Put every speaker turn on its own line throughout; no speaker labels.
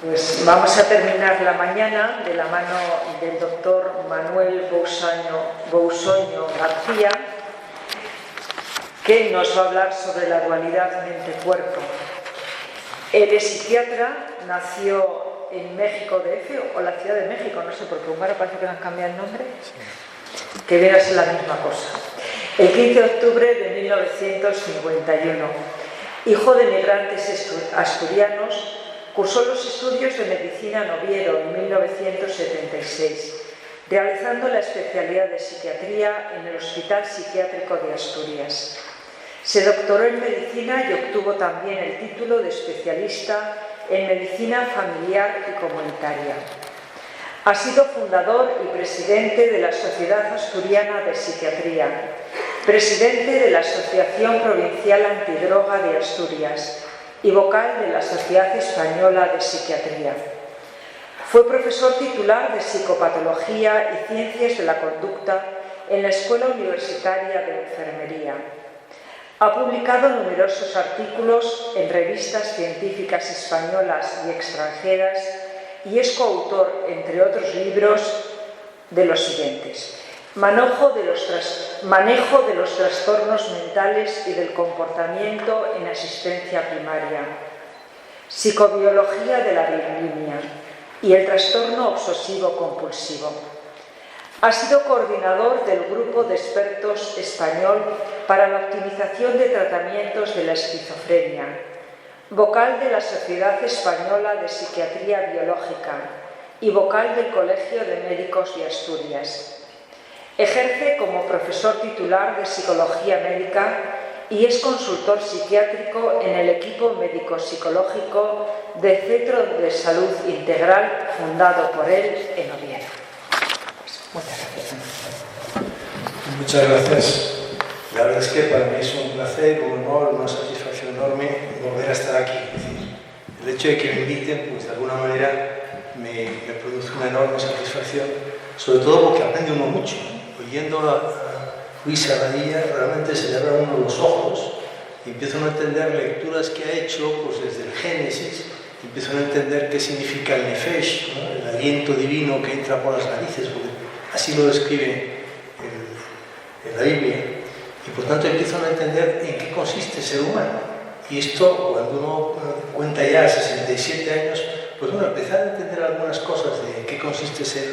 Pues vamos a terminar la mañana de la mano del doctor Manuel Bousoño García, que nos va a hablar sobre la dualidad mente-cuerpo. Él es psiquiatra, nació en México DF o la Ciudad de México, no sé, porque ahora parece que le han cambiado el nombre, que viene a ser la misma cosa. El 15 de octubre de 1951, hijo de migrantes asturianos, cursó los estudios de medicina en Oviedo en 1976, realizando la especialidad de psiquiatría en el Hospital Psiquiátrico de Asturias. Se doctoró en medicina y obtuvo también el título de especialista en medicina familiar y comunitaria. Ha sido fundador y presidente de la Sociedad Asturiana de Psiquiatría, presidente de la Asociación Provincial Antidroga de Asturias y vocal de la Sociedad Española de Psiquiatría. Fue profesor titular de Psicopatología y Ciencias de la Conducta en la Escuela Universitaria de Enfermería. Ha publicado numerosos artículos en revistas científicas españolas y extranjeras y es coautor, entre otros libros, de los siguientes: Manejo de los trastornos mentales y del comportamiento en asistencia primaria, Psicobiología de la bulimia y el trastorno obsesivo-compulsivo. Ha sido coordinador del Grupo de Expertos Español para la Optimización de Tratamientos de la Esquizofrenia, vocal de la Sociedad Española de Psiquiatría Biológica y vocal del Colegio de Médicos de Asturias. Ejerce como profesor titular de Psicología Médica y es consultor psiquiátrico en el equipo médico-psicológico del Centro de Salud Integral fundado por él en Oviedo. Pues,
muchas gracias. La verdad es que para mí es un placer, un honor, una satisfacción enorme volver a estar aquí. Es decir, el hecho de que me inviten, pues de alguna manera me produce una enorme satisfacción, sobre todo porque aprende uno mucho, ¿no? Oyendo a Luis Serradilla realmente se le abren uno los ojos y empieza uno a entender lecturas que ha hecho pues desde el Génesis, empieza uno a entender qué significa el nefesh, ¿no? El aliento divino que entra por las narices, porque así lo describe en la Biblia, y por tanto empieza uno a entender en qué consiste el ser humano. Y esto, cuando uno cuenta ya 67 años, pues bueno, empezar a entender algunas cosas de en qué consiste ser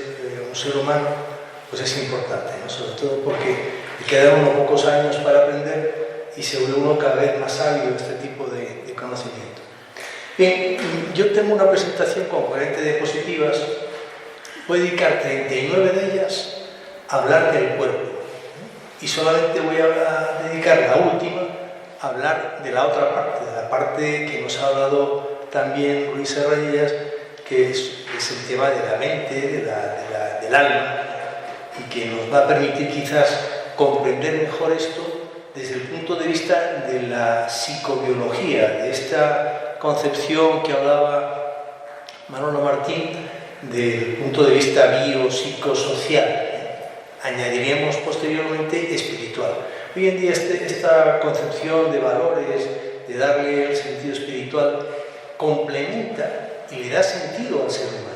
un ser humano, pues es importante, ¿no? Sobre todo porque le quedan unos pocos años para aprender y se vuelve uno cada vez más sabio este tipo de conocimiento. Bien, yo tengo una presentación con 40 diapositivas, voy a dedicar 39 de ellas a hablar del cuerpo, y solamente voy a dedicar la última a hablar de la otra parte, de la parte que nos ha hablado también Luis Serradillas, que es el tema de la mente, del alma, y que nos va a permitir quizás comprender mejor esto desde el punto de vista de la psicobiología, de esta concepción que hablaba Manolo Martín, del punto de vista biopsicosocial. Añadiremos posteriormente espiritual. Hoy en día esta concepción de valores, de darle el sentido espiritual, complementa y le da sentido al ser humano.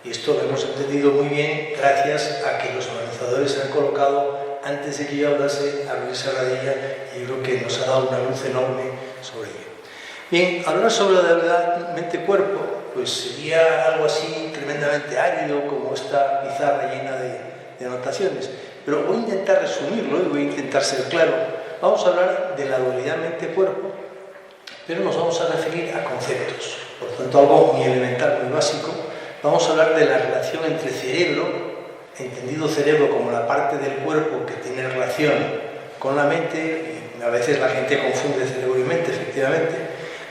Y esto lo hemos entendido muy bien gracias a que los organizadores se han colocado, antes de que yo hablase, a Luis Serradilla, y yo creo que nos ha dado una luz enorme sobre ello. Bien, hablar sobre la dualidad mente-cuerpo, pues sería algo así tremendamente árido, como esta pizarra llena de anotaciones, pero voy a intentar resumirlo y voy a intentar ser claro. Vamos a hablar de la dualidad mente-cuerpo, pero nos vamos a referir a conceptos, por lo tanto algo muy elemental, muy básico. Vamos a hablar de la relación entre cerebro, entendido cerebro como la parte del cuerpo que tiene relación con la mente, y a veces la gente confunde cerebro y mente, efectivamente.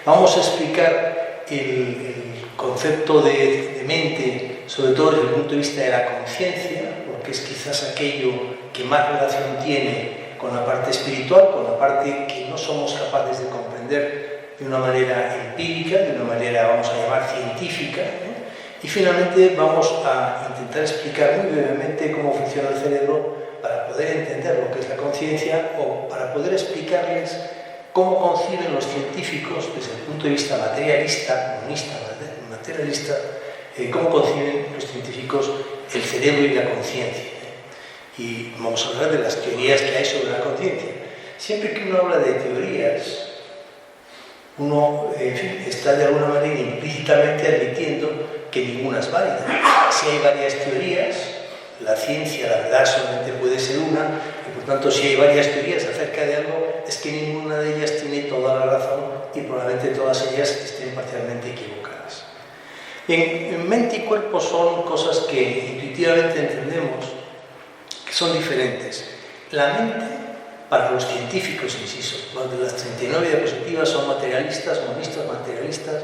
Vamos a explicar el concepto de mente, sobre todo desde el punto de vista de la conciencia, porque es quizás aquello que más relación tiene con la parte espiritual, con la parte que no somos capaces de comprender de una manera empírica, de una manera, vamos a llamar, científica, ¿no? Y finalmente vamos a intentar explicar muy brevemente cómo funciona el cerebro para poder entender lo que es la conciencia, o para poder explicarles cómo conciben los científicos desde el punto de vista materialista, comunista, materialista, cómo conciben los científicos el cerebro y la conciencia. Y vamos a hablar de las teorías que hay sobre la conciencia. Siempre que uno habla de teorías, uno, en fin, está de alguna manera implícitamente admitiendo que ninguna es válida. Si hay varias teorías, la ciencia, la verdad, solamente puede ser una, y por tanto, si hay varias teorías acerca de algo, es que ninguna de ellas tiene toda la razón y probablemente todas ellas estén parcialmente equivocadas. En mente y cuerpo son cosas que intuitivamente entendemos que son diferentes. La mente, para los científicos, insisto, de las 39 diapositivas son materialistas, monistas, materialistas,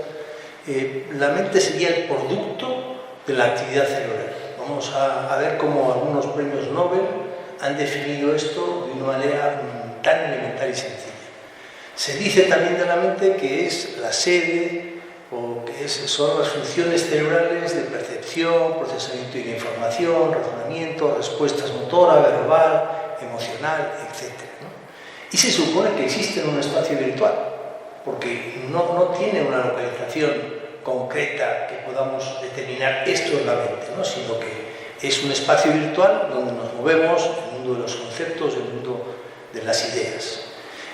la mente sería el producto de la actividad cerebral. Vamos a ver cómo algunos premios Nobel han definido esto de una manera tan elemental y sencilla. Se dice también de la mente que es la sede o que son las funciones cerebrales de percepción, procesamiento de la información, razonamiento, respuestas motora, verbal, emocional, etc. Y se supone que existe en un espacio virtual, porque no tiene una localización concreta que podamos determinar esto en la mente, ¿no? Sino que es un espacio virtual donde nos movemos, el mundo de los conceptos, el mundo de las ideas.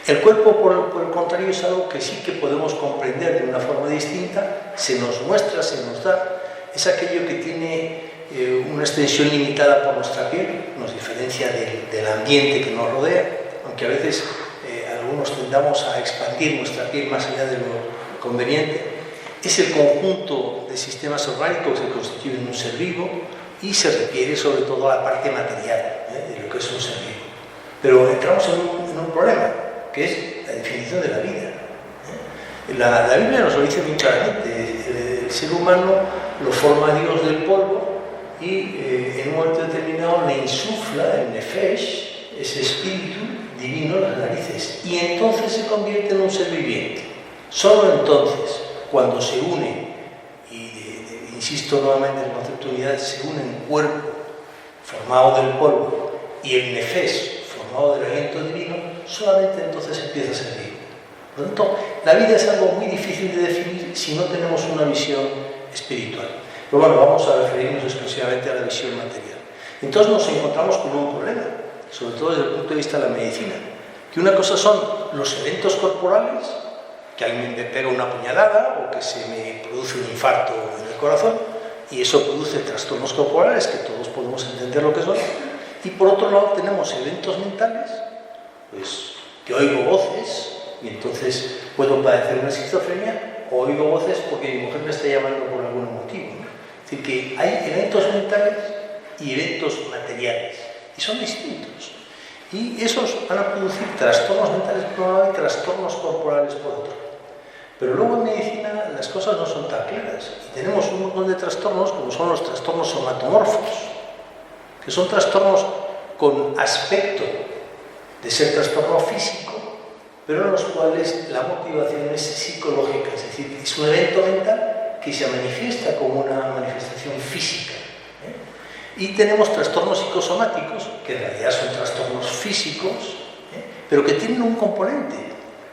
El cuerpo, por el contrario, es algo que sí que podemos comprender de una forma distinta, se nos muestra, se nos da, es aquello que tiene una extensión limitada por nuestra piel, nos diferencia del ambiente que nos rodea, aunque a veces algunos tendamos a expandir nuestra piel más allá de lo conveniente. Es el conjunto de sistemas orgánicos que constituyen un ser vivo y se refiere sobre todo a la parte material de lo que es un ser vivo. Pero entramos en un problema, que es la definición de la vida. La Biblia nos lo dice muy claramente. El ser humano lo forma Dios del polvo y en un momento determinado le insufla el nefesh, ese espíritu divino, las narices, y entonces se convierte en un ser viviente. Solo entonces, cuando se une, y insisto nuevamente en el concepto de unidad, se une un cuerpo formado del polvo y el nefesh formado del aliento divino, solamente entonces empieza a ser vivo. Por lo tanto, la vida es algo muy difícil de definir si no tenemos una visión espiritual. Pero bueno, vamos a referirnos exclusivamente a la visión material. Entonces nos encontramos con un problema, sobre todo desde el punto de vista de la medicina, que una cosa son los eventos corporales, que alguien me pega una puñalada o que se me produce un infarto en el corazón, y eso produce trastornos corporales que todos podemos entender lo que son. Y por otro lado tenemos eventos mentales, pues que oigo voces y entonces puedo padecer una esquizofrenia, o oigo voces porque mi mujer me está llamando por algún motivo, ¿no? Es decir, que hay eventos mentales y eventos materiales, y son distintos. Y esos van a producir trastornos mentales por un lado y trastornos corporales por otro. Pero luego en medicina las cosas no son tan claras. Y tenemos un montón de trastornos, como son los trastornos somatomorfos, que son trastornos con aspecto de ser trastorno físico, pero en los cuales la motivación es psicológica, es decir, es un evento mental que se manifiesta como una manifestación física. Y tenemos trastornos psicosomáticos, que en realidad son trastornos físicos, pero que tienen un componente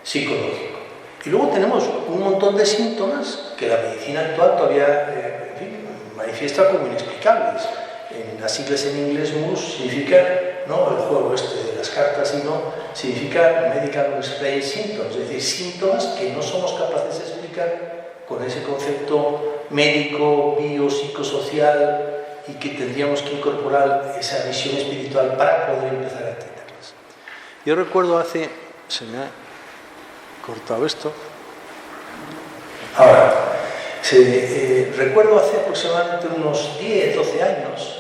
psicológico. Y luego tenemos un montón de síntomas que la medicina actual todavía manifiesta como inexplicables. En las siglas en inglés MUS significa, no el juego este de las cartas, sino significa Medical Unexplained Symptoms, es decir, síntomas que no somos capaces de explicar con ese concepto médico, biopsicosocial, y que tendríamos que incorporar esa visión espiritual para poder empezar a entenderlas. Yo recuerdo se me ha cortado esto. Ahora, recuerdo hace aproximadamente unos 10, 12 años,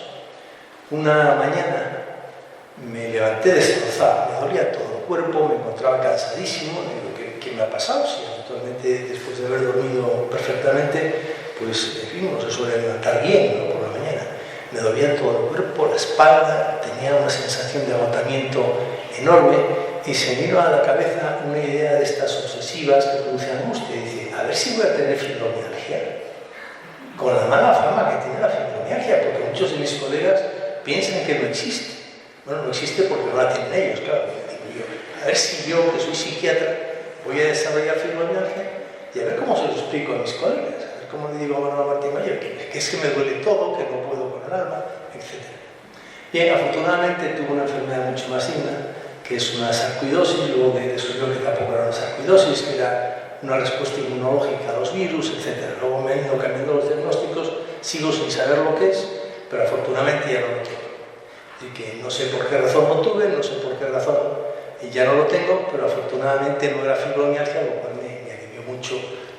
una mañana me levanté destrozado, me dolía todo el cuerpo, me encontraba cansadísimo, digo, ¿qué me ha pasado? Si actualmente, después de haber dormido perfectamente, pues en fin, no se suele levantar bien, ¿no? Por la mañana. Me dolía todo el cuerpo, la espalda, tenía una sensación de agotamiento enorme y se me vino a la cabeza una idea de estas obsesivas que producen angustia. Y dice, a ver si voy a tener fibromialgia. Con la mala fama que tiene la fibromialgia, porque muchos de mis colegas piensan que no existe. Bueno, no existe porque no la tienen ellos, claro. Digo yo, a ver si yo, que soy psiquiatra, voy a desarrollar fibromialgia y a ver cómo se lo explico a mis colegas, a ver como le digo a Manuel Martín Mayor, que es que me duele todo, que no puedo con el alma, etc. Bien, afortunadamente tuve una enfermedad mucho más digna, que es una sarcoidosis, luego me descubrió que tampoco era una sarcoidosis, que era una respuesta inmunológica a los virus, etc. Luego me han ido cambiando los diagnósticos, sigo sin saber lo que es, pero afortunadamente ya no lo tengo. Así que no sé por qué razón lo tuve, no sé por qué razón ya no lo tengo, pero afortunadamente no era fibromialgia, lo cual me alivió mucho,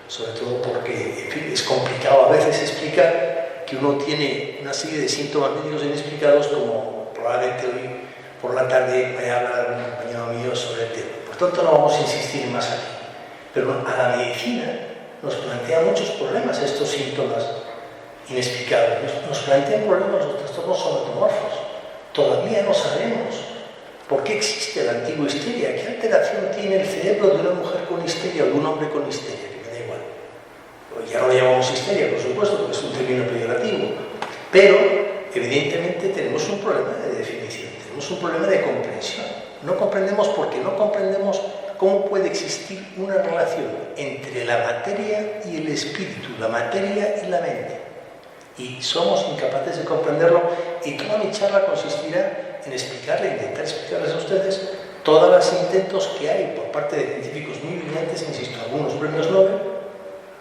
sobre todo porque, en fin, es complicado a veces explicar que uno tiene una serie de síntomas médicos inexplicados, como probablemente hoy por la tarde vaya a hablar un compañero mío sobre el tema. Por tanto, no vamos a insistir más aquí. Pero a la medicina nos plantea muchos problemas estos síntomas inexplicables. Nos plantean problemas los trastornos somatomorfos. Todavía no sabemos por qué existe la antigohisteria, qué alteración tiene el cerebro de una mujer con histeria o de un hombre con histeria, que me da igual. Ya no le llamamos histeria, por supuesto, porque es un término peyorativo, pero evidentemente tenemos un problema de definición, tenemos un problema de comprensión. No comprendemos porque no comprendemos cómo puede existir una relación entre la materia y el espíritu, la materia y la mente. Y somos incapaces de comprenderlo, y toda mi charla consistirá en intentar explicarles a ustedes todos los intentos que hay por parte de científicos muy brillantes, insisto, algunos premios Nobel,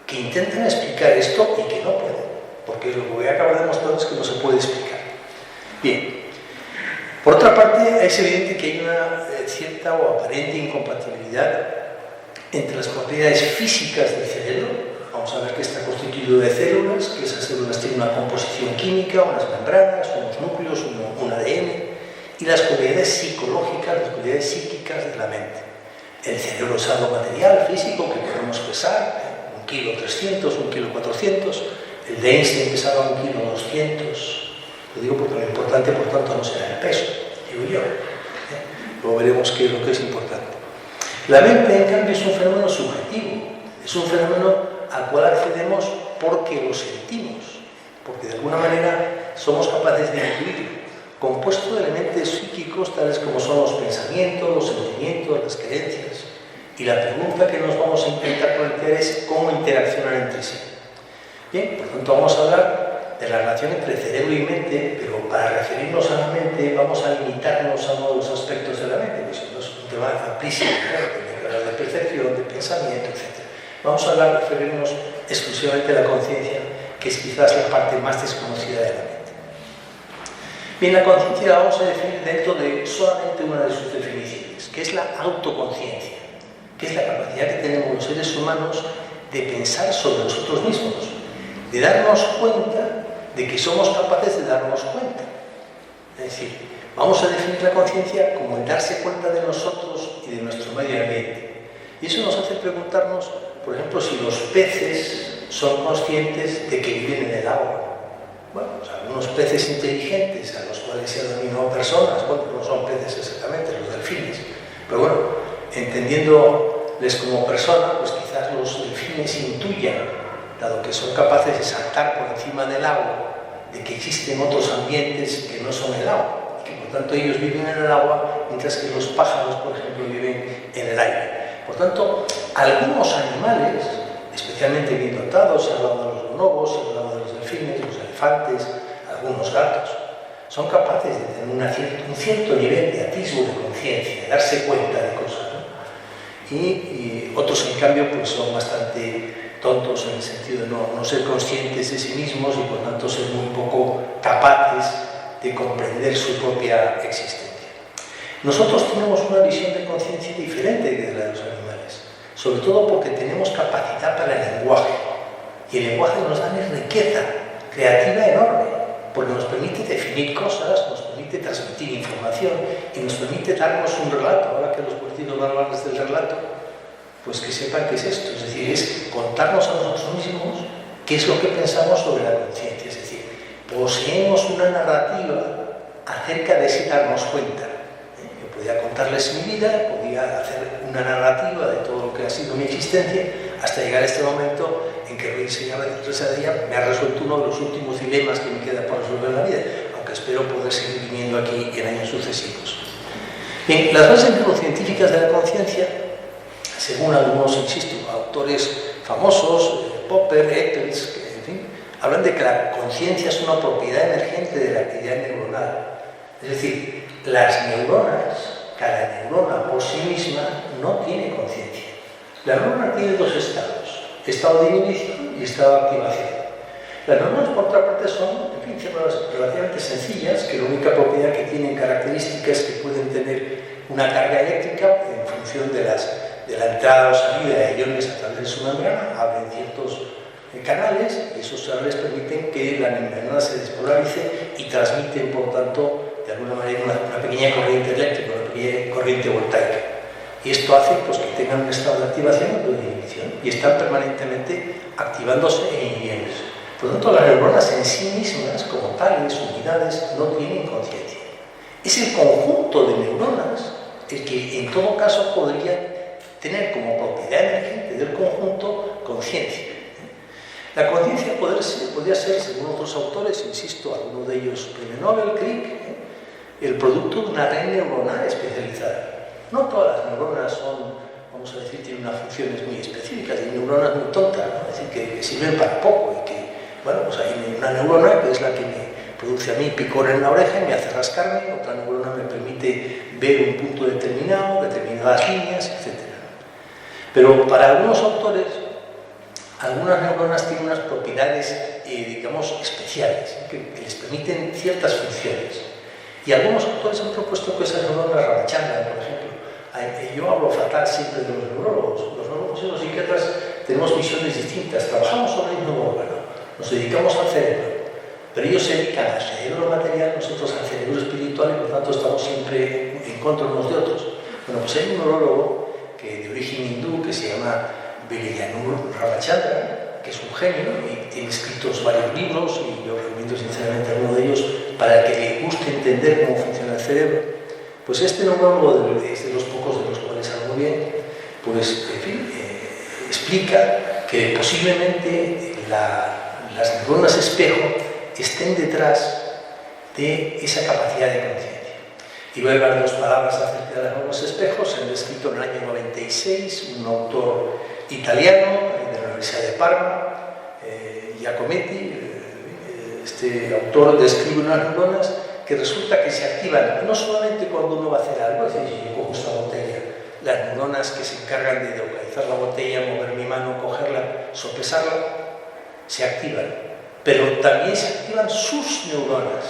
que intentan explicar esto y que no pueden, porque lo que voy a acabar demostrando es que no se puede explicar. Bien, por otra parte, es evidente que hay una cierta o aparente incompatibilidad entre las propiedades físicas del cerebro. Vamos a ver que está constituido de células, que esas células tienen una composición química, unas membranas, unos núcleos, un ADN, y las cualidades psicológicas, las cualidades psíquicas de la mente. El cerebro es algo material, físico, que podemos pesar, 1,3 kilos, 1,4 kilos. El de Einstein pesaba 1,2 kilos. Lo digo porque lo importante, por tanto, no será el peso, digo yo. Luego veremos qué es lo que es importante. La mente, en cambio, es un fenómeno subjetivo, es un fenómeno al cual accedemos porque lo sentimos, porque de alguna manera somos capaces de intuirlo, compuesto de elementos psíquicos tales como son los pensamientos, los sentimientos, las creencias. Y la pregunta que nos vamos a intentar plantear es cómo interaccionan entre sí. Bien, por tanto vamos a hablar de la relación entre cerebro y mente, pero para referirnos a la mente vamos a limitarnos a uno de los aspectos de la mente, que es un tema amplísimo, tiene que hablar de percepción, de pensamiento, etc. Vamos a referirnos exclusivamente a la conciencia, que es quizás la parte más desconocida de la mente. Bien, la conciencia la vamos a definir dentro de solamente una de sus definiciones, que es la autoconciencia, que es la capacidad que tenemos los seres humanos de pensar sobre nosotros mismos, de darnos cuenta de que somos capaces de darnos cuenta. Es decir, vamos a definir la conciencia como el darse cuenta de nosotros y de nuestro medio ambiente. Y eso nos hace preguntarnos, por ejemplo, si los peces son conscientes de que viven en el agua. Bueno, pues algunos peces inteligentes a los cuales se han denominado personas, bueno, no son peces exactamente, los delfines, pero bueno, entendiéndoles como personas, pues quizás los delfines intuyan, dado que son capaces de saltar por encima del agua, de que existen otros ambientes que no son el agua, y que por tanto ellos viven en el agua, mientras que los pájaros, por ejemplo, viven en el aire. Por tanto, algunos animales, especialmente bien dotados, se ha hablado de los bonobos, se ha hablado de los delfines, los elefantes, algunos gatos, son capaces de tener un cierto nivel de atisbo de conciencia, de darse cuenta de cosas, ¿no? Y otros, en cambio, pues son bastante tontos en el sentido de no ser conscientes de sí mismos y por tanto ser muy poco capaces de comprender su propia existencia. Nosotros tenemos una visión de conciencia diferente de la de los animales, sobre todo porque tenemos capacidad para el lenguaje, y el lenguaje nos da una riqueza creativa enorme, porque nos permite definir cosas, nos permite transmitir información y nos permite darnos un relato. Ahora que los políticos van a hablar del relato, pues que sepan qué es esto, es decir, es contarnos a nosotros mismos qué es lo que pensamos sobre la conciencia, es decir, poseemos una narrativa acerca de ese darnos cuenta. Yo podía contarles mi vida, podía hacer una narrativa de todo lo que ha sido mi existencia, hasta llegar a este momento en que Ruiz Resadilla me ha resuelto uno de los últimos dilemas que me queda por resolver en la vida, aunque espero poder seguir viniendo aquí en años sucesivos. Bien, las bases neurocientíficas de la conciencia, según algunos, insisto, autores famosos, Popper, Eccles, en fin, hablan de que la conciencia es una propiedad emergente de la actividad neuronal. Es decir, las neuronas, cada neurona por sí misma no tiene conciencia. La neurona tiene dos estados, estado de inhibición y estado de activación. Las neuronas, por otra parte, son, en fin, células relativamente sencillas, que la única propiedad que tienen característica es que pueden tener una carga eléctrica en función de la entrada o salida de iones a través de su membrana, abren ciertos canales y esos canales permiten que la neurona se despolarice y transmiten, por tanto, de alguna manera una pequeña corriente eléctrica, una pequeña corriente voltaica. Y esto hace pues, que tengan un estado de activación o de inhibición y están permanentemente activándose e inhibiéndose. Por lo tanto, las neuronas en sí mismas, como tales, unidades, no tienen conciencia. Es el conjunto de neuronas el que en todo caso podría tener como propiedad emergente del conjunto conciencia. La conciencia podría ser, según otros autores, insisto, alguno de ellos premio Nobel, Crick, el producto de una red neuronal especializada. No todas las neuronas son, vamos a decir, tienen unas funciones muy específicas, hay neuronas muy tontas, ¿no? Es decir, que sirven para poco y que, bueno, pues hay una neurona que es la que me produce a mí picor en la oreja y me hace rascarme, otra neurona me permite ver un punto determinado, determinadas líneas, etc. Pero para algunos autores, algunas neuronas tienen unas propiedades, digamos, especiales, que les permiten ciertas funciones. Y algunos autores han propuesto que esas neuronas Ramachandran, por ejemplo, yo hablo fatal siempre de los neurólogos y los psiquiatras tenemos visiones distintas, trabajamos sobre el mismo órgano, nos dedicamos al cerebro, pero ellos se dedican al cerebro material, nosotros al cerebro espiritual y por tanto estamos siempre en contra unos de otros. Bueno, pues hay un neurólogo de origen hindú que se llama Vilayanur Ramachandran, que es un genio y tiene escritos varios libros y yo recomiendo sinceramente alguno de ellos para el que le guste entender cómo funciona el cerebro. Pues este neurólogo, es de los pocos de los cuales hablo bien, pues en fin, explica que posiblemente las neuronas espejo estén detrás de esa capacidad de conciencia. Y voy a hablar dos palabras acerca de las neuronas espejos. Se han descrito en el año 96 un autor italiano de la Universidad de Parma, Giacometti. Este autor describe unas neuronas que resulta que se activan no solamente cuando uno va a hacer algo, es decir, yo cojo esta botella, las neuronas que se encargan de localizar la botella, mover mi mano, cogerla, sopesarla, se activan, pero también se activan sus neuronas.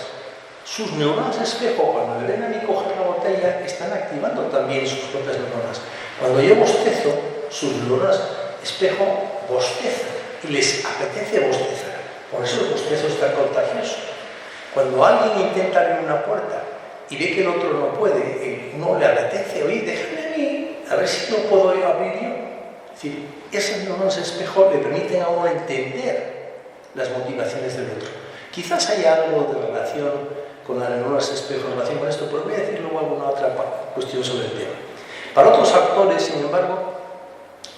Sus neuronas espejo, cuando me ven a mí coger la botella, están activando también sus propias neuronas. Cuando yo bostezo, sus neuronas espejo bostezan y les apetece bostezar. Por eso el bostezo es tan contagioso. Cuando alguien intenta abrir una puerta y ve que el otro no puede, uno le apetece, oye, déjame a mí, a ver si lo puedo abrir yo. Es decir, esas neuronas espejo le permiten a uno entender las motivaciones del otro. Quizás haya algo de relación con las neuronas espejo en relación con esto, pero voy a decir luego alguna otra cuestión sobre el tema. Para otros autores, sin embargo,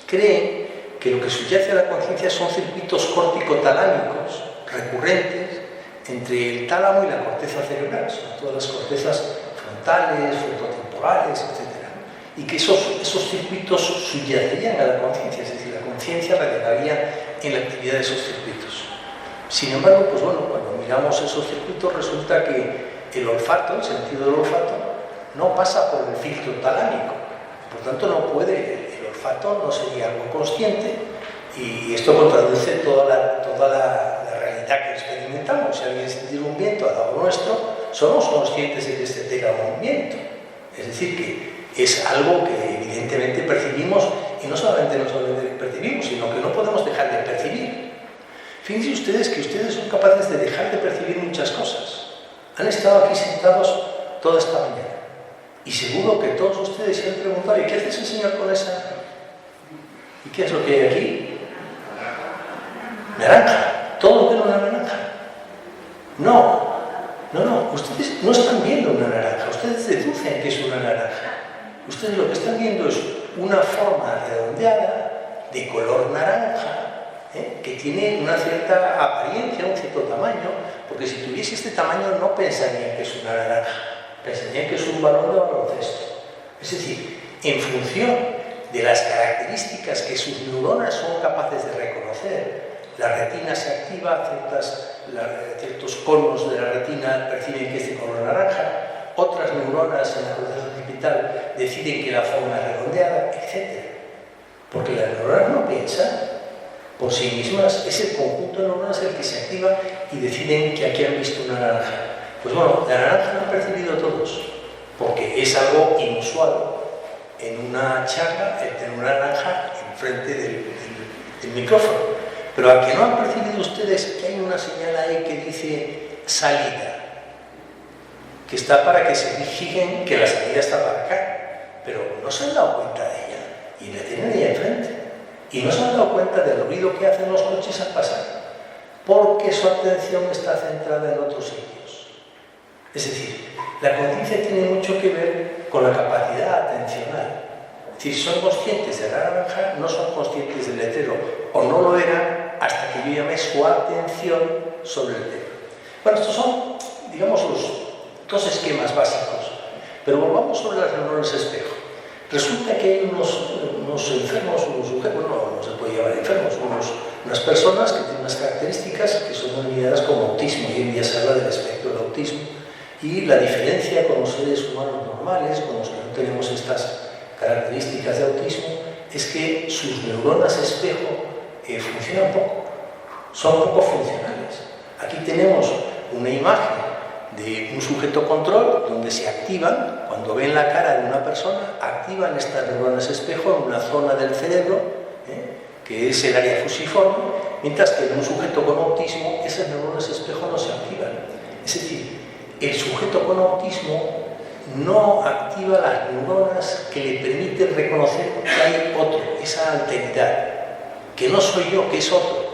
creen que lo que subyace a la conciencia son circuitos córtico-talámicos recurrentes entre el tálamo y la corteza cerebral, sobre todo las cortezas frontales, frontotemporales, etc. Y que esos circuitos subyacerían a la conciencia, es decir, la conciencia radicaría en la actividad de esos circuitos. Sin embargo, pues bueno, cuando miramos esos circuitos resulta que el olfato, el sentido del olfato, no pasa por el filtro talámico. Por tanto, no puede, el olfato no sería algo consciente y esto contradice toda la realidad que experimentamos. Si alguien siente un viento al lado nuestro, somos conscientes de que este tenga un viento. Es decir, que es algo que evidentemente percibimos y no solamente percibimos, sino que no podemos dejar de percibir. Fíjense ustedes que ustedes son capaces de dejar de percibir muchas cosas. Han estado aquí sentados toda esta mañana. Y seguro que todos ustedes se han preguntado, ¿y qué hace ese señor con esa? ¿Y qué es lo que hay aquí? Naranja. ¿Todos ven una naranja? No. Ustedes no están viendo una naranja. Ustedes deducen que es una naranja. Ustedes lo que están viendo es una forma redondeada de color naranja, que tiene una cierta apariencia, un cierto tamaño, porque si tuviese este tamaño no pensarían que es una naranja, pensarían que es un balón de baloncesto. Es decir, en función de las características que sus neuronas son capaces de reconocer la retina se activa, ciertos conos de la retina perciben que es de color naranja, otras neuronas en la corteza occipital deciden que la forma es redondeada, etc. Porque las neuronas no piensan por sí mismas, es el conjunto de neuronas el que se activa y deciden que aquí han visto una naranja. Pues bueno, la naranja la han percibido todos, porque es algo inusual en una charla el tener una naranja enfrente del micrófono. Pero a que no han percibido ustedes que hay una señal ahí que dice salida, que está para que se fijen que la salida está para acá, pero no se han dado cuenta de ella y la tienen ahí enfrente y no se han dado cuenta del ruido que hacen los coches al pasar, porque su atención está centrada en otros sitios. Es decir, la conciencia tiene mucho que ver con la capacidad atencional. Es decir, son conscientes de la naranja, no son conscientes del letrero, o no lo eran hasta que yo llamé su atención sobre el letrero. Bueno, estos son, digamos, los dos esquemas básicos. Pero volvamos sobre las neuronas espejo. Resulta que hay unos enfermos, unos sujetos, no se puede llamar enfermos, unas personas que tienen unas características que son denominadas como autismo, y hoy en día se habla del espectro del autismo. Y la diferencia con los seres humanos normales, con los que no tenemos estas características de autismo, es que sus neuronas espejo funcionan poco, son poco funcionales. Aquí tenemos una imagen de un sujeto control donde se activan, cuando ven la cara de una persona, activan estas neuronas espejo en una zona del cerebro, que es el área fusiforme, mientras que en un sujeto con autismo esas neuronas espejo no se activan. Es decir, el sujeto con autismo no activa las neuronas que le permiten reconocer que hay otro, esa alteridad, que no soy yo, que es otro.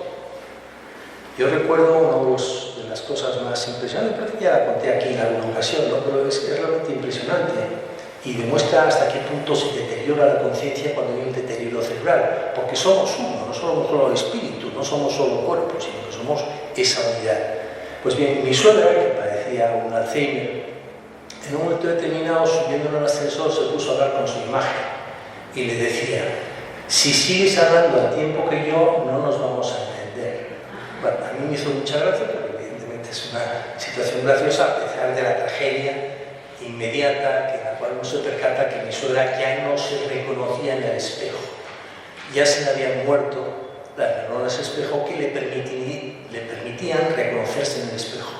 Yo recuerdo una de las cosas más impresionantes, creo que ya la conté aquí en alguna ocasión, ¿no? Pero es realmente impresionante y demuestra hasta qué punto se deteriora la conciencia cuando hay un deterioro cerebral, porque somos uno, no somos solo espíritu, no somos solo cuerpo, sino que somos esa unidad. Pues bien, mi suegra, que padecía un Alzheimer, en un momento determinado, subiendo en el ascensor, se puso a hablar con su imagen y le decía: si sigues hablando al tiempo que yo, no nos vamos a entender. Bueno, a mí me hizo mucha gracia, porque evidentemente es una situación graciosa, a pesar de la tragedia inmediata, en la cual uno se percata que mi suegra ya no se reconocía en el espejo. Ya se le habían muerto las neuronas espejo que le permitían reconocerse en el espejo.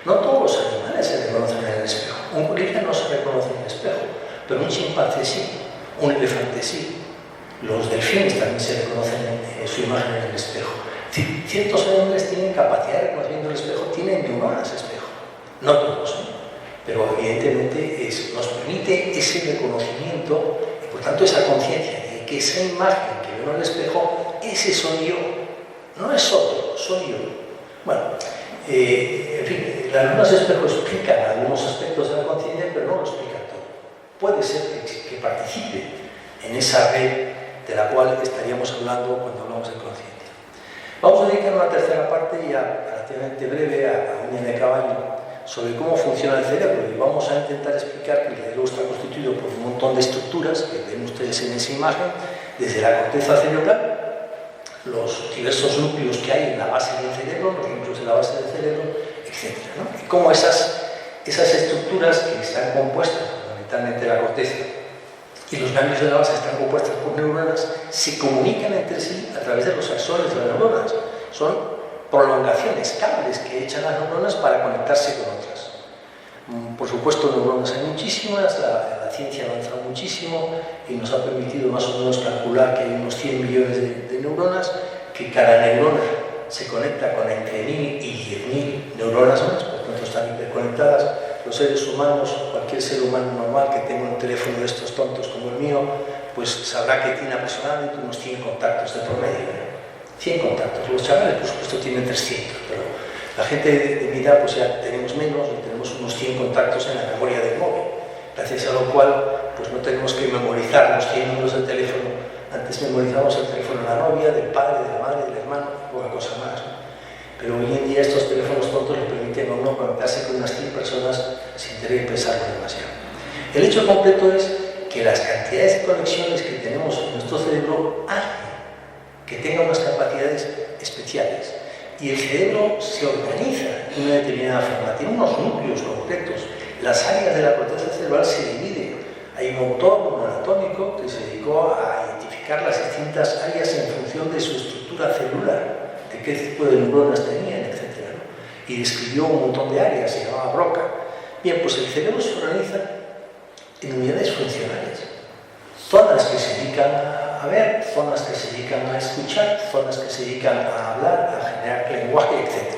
No todos los animales se reconocen en el espejo. Un gorila no se reconoce en el espejo, pero un chimpancé sí, un elefante sí. Los delfines también se reconocen en su imagen en el espejo. Ciertos animales tienen capacidad de reconocimiento en el espejo, tienen neuronas espejo. No todos, pero evidentemente nos permite ese reconocimiento y por tanto esa conciencia de que esa imagen que veo en el espejo, ese soy yo, no es otro, soy yo. Bueno, en fin, las neuronas espejo explican algunos aspectos de la conciencia, pero no lo explican todo. Puede ser que participe en esa red de la cual estaríamos hablando cuando hablamos de conciencia. Vamos a dedicar una tercera parte ya relativamente breve a uña de caballo sobre cómo funciona el cerebro y vamos a intentar explicar que el cerebro está constituido por un montón de estructuras que ven ustedes en esa imagen, desde la corteza cerebral, los diversos núcleos que hay en la base del cerebro, los núcleos de la base del cerebro, etc., ¿no? Y cómo esas estructuras que están compuestas fundamentalmente de la corteza y los ganglios de la base están compuestas por neuronas, se comunican entre sí a través de los axones de las neuronas. Son prolongaciones, cables que echan las neuronas para conectarse con otras. Por supuesto, neuronas hay muchísimas, la ciencia ha avanzado muchísimo y nos ha permitido más o menos calcular que hay unos 100 millones de neuronas, que cada neurona se conecta con entre 1.000 y 10.000 neuronas más, por tanto están hiperconectadas. Los seres humanos, cualquier ser humano normal que tenga un teléfono de estos tontos como el mío, pues sabrá que tiene aproximadamente unos 100 contactos de por medio. 100 contactos. Los chavales, por supuesto, tienen 300, pero la gente de mi edad, pues ya tenemos menos y tenemos unos 100 contactos en la memoria del móvil, gracias a lo cual, pues no tenemos que memorizar los 100 números del teléfono. Antes memorizábamos el teléfono de la novia, del padre, de la madre, del hermano, poca cosa más, ¿no? Pero hoy en día estos teléfonos tontos le permiten a uno conectarse con unas 100 personas sin tener que pensarlo demasiado. El hecho completo es que las cantidades de conexiones que tenemos en nuestro cerebro hacen que tenga unas capacidades especiales. Y el cerebro se organiza de una determinada forma, tiene unos núcleos concretos. Las áreas de la corteza cerebral se dividen. Hay un autor, un anatómico, que se dedicó a identificar las distintas áreas en función de su estructura celular, de qué tipo de neuronas tenían, etc., ¿no? Y describió un montón de áreas, se llamaba Broca. Bien, pues el cerebro se organiza en unidades funcionales. Zonas que se dedican a ver, zonas que se dedican a escuchar, zonas que se dedican a hablar, a generar lenguaje, etc.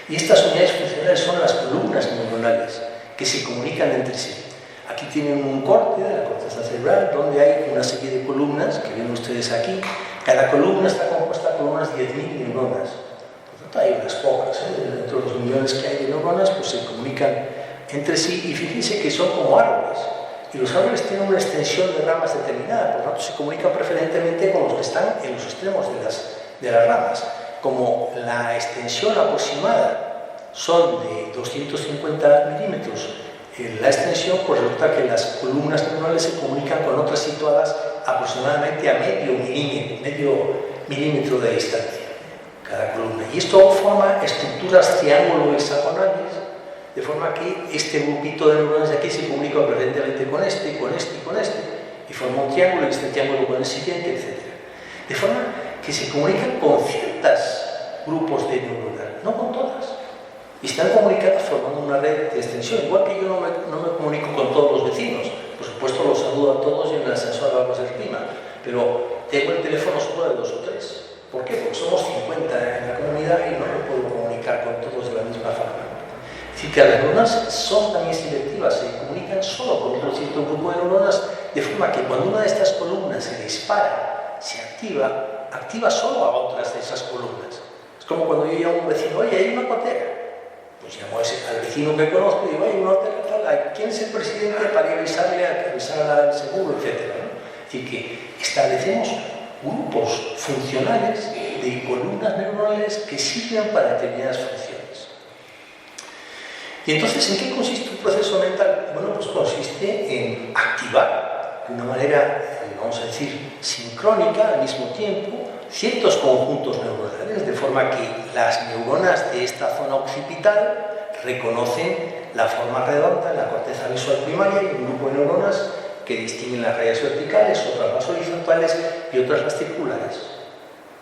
Y estas unidades funcionales son las columnas neuronales que se comunican entre sí. Aquí tienen un corte de la corteza cerebral donde hay una serie de columnas que ven ustedes aquí. Cada columna está compuesta por unas 10.000 neuronas. Por tanto, hay unas pocas. Dentro de los millones que hay de neuronas, pues se comunican entre sí. Y fíjense que son como árboles. Y los árboles tienen una extensión de ramas determinada, por lo tanto se comunican preferentemente con los que están en los extremos de las ramas. Como la extensión aproximada son de 250 milímetros la extensión, pues resulta que las columnas neuronales se comunican con otras situadas aproximadamente a medio milímetro de distancia, cada columna. Y esto forma estructuras triángulo-hexagonales, de forma que este grupito de neuronas de aquí se comunica preferentemente con este, y forma un triángulo, y este triángulo con el siguiente, etc. De forma que se comunican con ciertos grupos de neuronas, no con todas. Y están comunicadas formando una red de extensión, igual que yo no me comunico con todos los vecinos. Por supuesto, los saludo a todos y en el ascensor vamos de prima, pero tengo el teléfono solo de 2 o 3. ¿Por qué? Porque somos 50 en la comunidad y no me puedo comunicar con todos de la misma forma. Es decir, que las neuronas son también selectivas, se comunican solo con un cierto grupo de neuronas, de forma que cuando una de estas columnas se dispara, se activa solo a otras de esas columnas. Es como cuando yo llamo a un vecino, oye, hay una gotera. Pues llamo al vecino que conozco y digo, hay una gotera tal, ¿quién es el presidente para avisar al seguro, etcétera, ¿no? Es decir, que establecemos grupos funcionales de columnas neuronales que sirven para determinadas funciones. Y entonces, ¿en qué consiste un proceso mental? Bueno, pues consiste en activar de una manera, vamos a decir, sincrónica al mismo tiempo ciertos conjuntos neuronales, de forma que las neuronas de esta zona occipital reconocen la forma redonda en la corteza visual primaria y un grupo de neuronas que distinguen las rayas verticales, otras las horizontales y otras las circulares.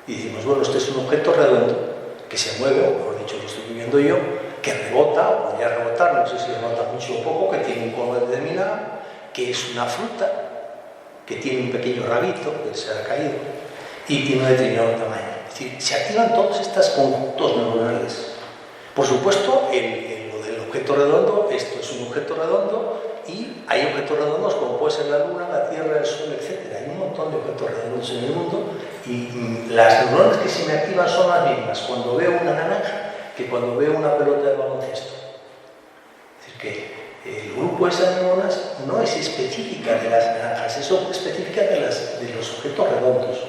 Y decimos, bueno, este es un objeto redondo que se mueve, o mejor dicho, lo estoy viendo yo, que rebota, o podría rebotar, no sé si rebota mucho o poco, que tiene un color determinado, que es una fruta, que tiene un pequeño rabito, que se ha caído, y tiene un determinado tamaño. Es decir, se activan todos estos conjuntos neuronales. Por supuesto, lo del objeto redondo, esto es un objeto redondo, y hay objetos redondos como puede ser la Luna, la Tierra, el Sol, etc. Hay un montón de objetos redondos en el mundo, y las neuronas que se me activan son las mismas cuando veo una naranja que cuando veo una pelota de baloncesto. Es decir, que el grupo de esas neuronas no es específica de las naranjas, es específica de los objetos redondos.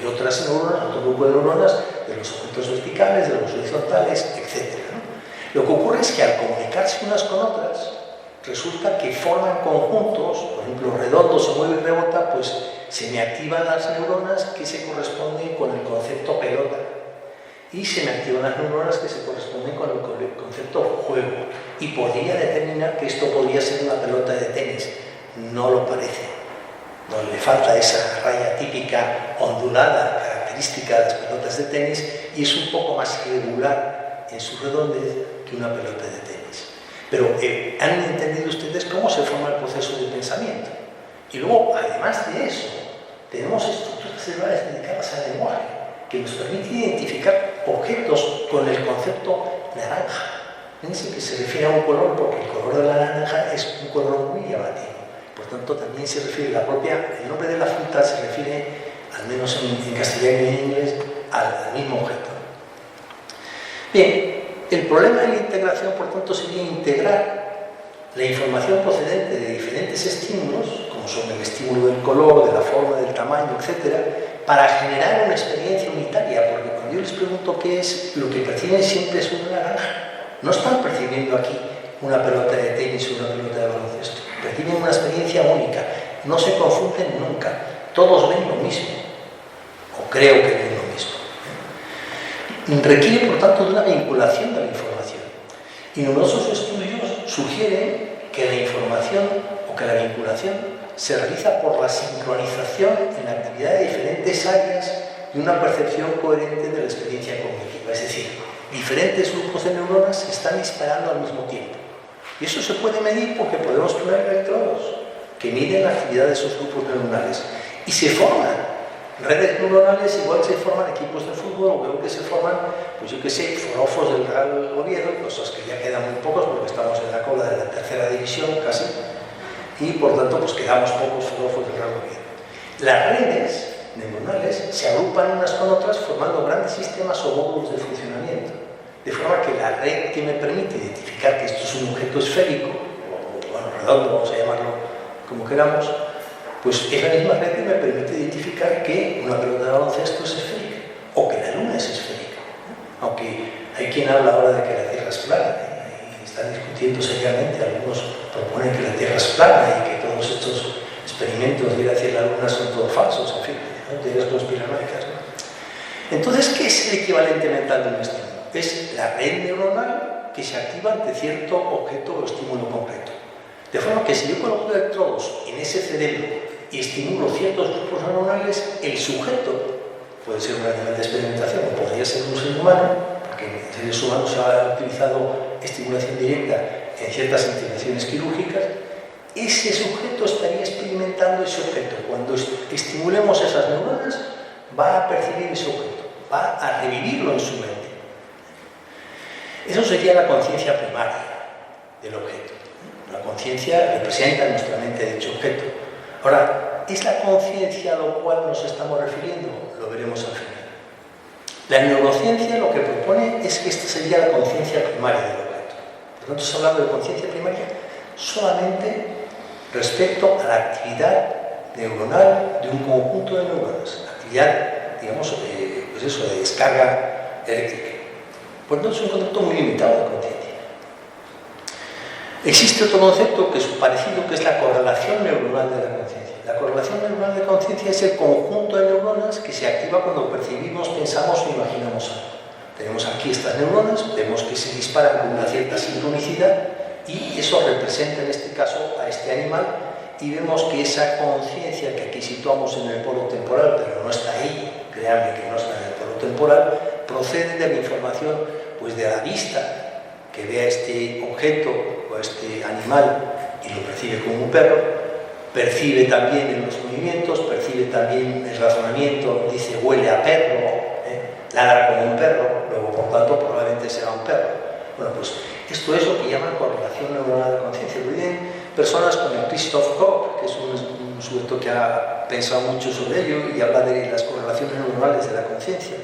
Y otras neuronas, otro grupo de neuronas, de los objetos verticales, de los horizontales, etc., ¿no? Lo que ocurre es que al comunicarse unas con otras, resulta que forman conjuntos, por ejemplo, redondo se mueve y rebota, pues se me activan las neuronas que se corresponden con el concepto pelota. Y se me activan las neuronas que se corresponden con el concepto juego. Y podría determinar que esto podría ser una pelota de tenis. No lo parece. No le falta esa raya típica ondulada, característica de las pelotas de tenis, y es un poco más irregular en su redondez que una pelota de tenis. Pero ¿han entendido ustedes cómo se forma el proceso de pensamiento? Y luego, además de eso, tenemos estructuras cerebrales dedicadas al lenguaje, que nos permite identificar objetos con el concepto naranja. Fíjense que se refiere a un color porque el color de la naranja es un color muy llamativo. Por tanto, también se refiere el nombre de la fruta se refiere, al menos en castellano y en inglés, al mismo objeto. Bien, el problema de la integración, por tanto, sería integrar la información procedente de diferentes estímulos, como son el estímulo del color, de la forma, del tamaño, etc., para generar una experiencia unitaria, porque cuando yo les pregunto qué es, lo que perciben siempre es una naranja. No están percibiendo aquí una pelota de tenis o una pelota de baloncesto. Perciben una experiencia única. No se confunden nunca. Todos ven lo mismo. O creo que ven lo mismo. requiere, por tanto, de una vinculación de la información. Y numerosos estudios sugieren que la información o que la vinculación se realiza por la sincronización en la actividad de diferentes áreas de una percepción coherente de la experiencia cognitiva. Es decir, diferentes grupos de neuronas se están disparando al mismo tiempo. Y eso se puede medir porque podemos poner electrodos que miden la actividad de esos grupos neuronales. Y se forman redes neuronales, igual se forman equipos de fútbol, o veo que se forman, pues yo qué sé, forofos del Real Oviedo, cosas que ya quedan muy pocos porque estamos en la cola de la tercera división casi, y por tanto pues quedamos pocos forofos del Real Oviedo. Las redes neuronales se agrupan unas con otras formando grandes sistemas o módulos de funcionamiento, de forma que la red que me permite identificar que esto es un objeto esférico, o bueno, redondo, vamos a llamarlo como queramos, pues es la misma red que me permite identificar que una pelota de baloncesto es esférica o que la luna es esférica. Aunque hay quien habla ahora de que la Tierra es plana, y están discutiendo seriamente, algunos proponen que la Tierra es plana y que todos estos experimentos de ir hacia la luna son todos falsos, en fin, teorías conspiranoicas, ¿no? Entonces, ¿qué es el equivalente mental de un estímulo? Es la red neuronal que se activa ante cierto objeto o estímulo concreto. De forma que si yo coloco electrodos en ese cerebro y estimulo ciertos grupos neuronales, el sujeto, puede ser un animal de experimentación o podría ser un ser humano, porque en seres humanos se ha utilizado estimulación directa en ciertas intervenciones quirúrgicas, ese sujeto estaría experimentando ese objeto. Cuando estimulemos esas neuronas, va a percibir ese objeto, va a revivirlo en su mente. Eso sería la conciencia primaria del objeto. La conciencia representa en nuestra mente dicho objeto. Ahora, ¿es la conciencia a lo cual nos estamos refiriendo? Lo veremos al final. La neurociencia lo que propone es que esta sería la conciencia primaria del objeto. Por lo tanto, se habla de conciencia primaria solamente respecto a la actividad neuronal de un conjunto de neuronas. Actividad, digamos, pues eso, de descarga eléctrica. Por lo tanto, es un concepto muy limitado de conciencia. Existe otro concepto que es parecido, que es la correlación neuronal de la conciencia. La correlación neuronal de conciencia es el conjunto de neuronas que se activa cuando percibimos, pensamos o imaginamos algo. Tenemos aquí estas neuronas, vemos que se disparan con una cierta sincronicidad y eso representa en este caso a este animal y vemos que esa conciencia que aquí situamos en el polo temporal, pero no está ahí, créanme que no está en el polo temporal, procede de la información pues de la vista que ve a este objeto o a este animal y lo percibe como un perro, percibe también en los movimientos, percibe también el razonamiento, dice huele a perro, ladra como un perro, luego por tanto probablemente será un perro. Bueno, pues esto es lo que llaman correlación neuronal de conciencia. Lo dicen personas como Christoph Koch, que es un sujeto que ha pensado mucho sobre ello y habla de las correlaciones neuronales de la conciencia.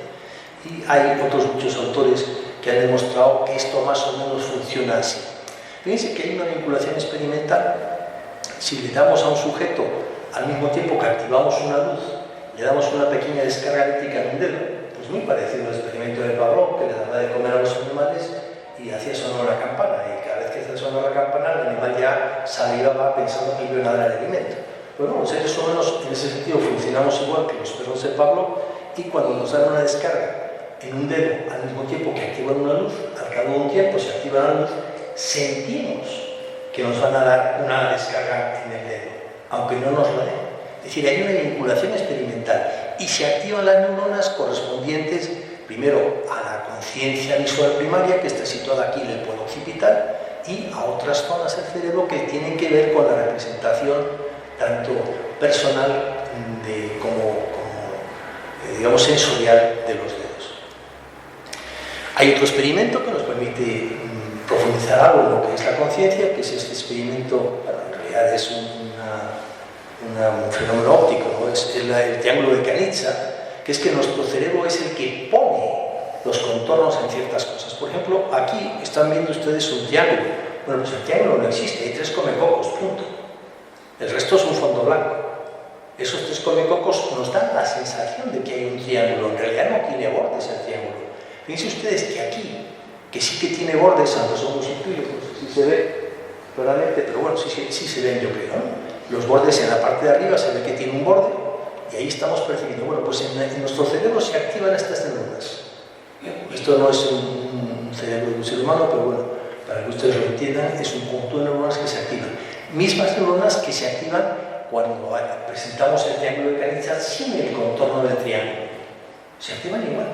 Y hay otros muchos autores que han demostrado que esto más o menos funciona así. Fíjense que hay una vinculación experimental. Si le damos a un sujeto al mismo tiempo que activamos una luz, le damos una pequeña descarga eléctrica en un dedo, pues muy parecido al experimento de Pavlov, que le daba de comer a los animales y hacía sonar la campana, y cada vez que hacía sonar la campana, el animal ya salivaba pensando que iba a dar el alimento. Bueno, los seres humanos en ese sentido funcionamos igual que los perros de Pavlov, y cuando nos dan una descarga en un dedo al mismo tiempo que activan una luz, al cabo de un tiempo se activa la luz, sentimos que nos van a dar una descarga en el dedo, aunque no nos lo den. Es decir, hay una vinculación experimental y se activan las neuronas correspondientes primero a la conciencia visual primaria, que está situada aquí en el polo occipital, y a otras zonas del cerebro que tienen que ver con la representación tanto personal como digamos sensorial de los dedos. Hay otro experimento que nos permite profundizar algo en lo que es la conciencia, que es este experimento, bueno, en realidad es un fenómeno óptico, ¿no? Es el triángulo de Kanitsa, que es que nuestro cerebro es el que pone los contornos en ciertas cosas. Por ejemplo, aquí están viendo ustedes un triángulo. Bueno, pues el triángulo no existe, hay 3 comecocos, punto. El resto es un fondo blanco. Esos 3 comecocos nos dan la sensación de que hay un triángulo. En realidad no tiene bordes el triángulo. Fíjense ustedes que aquí, que sí que tiene bordes, aunque son muy sutiles, no sé si se ve claramente, pero bueno, sí se ven, yo creo, ¿no? Los bordes en la parte de arriba se ve que tiene un borde y ahí estamos percibiendo. Bueno, pues en nuestro cerebro se activan estas neuronas. Esto no es un cerebro de un ser humano, pero bueno, para que ustedes lo entiendan, es un conjunto de neuronas que se activan. Mismas neuronas que se activan cuando presentamos el triángulo de Kanizsa sin el contorno del triángulo. Se activan igual.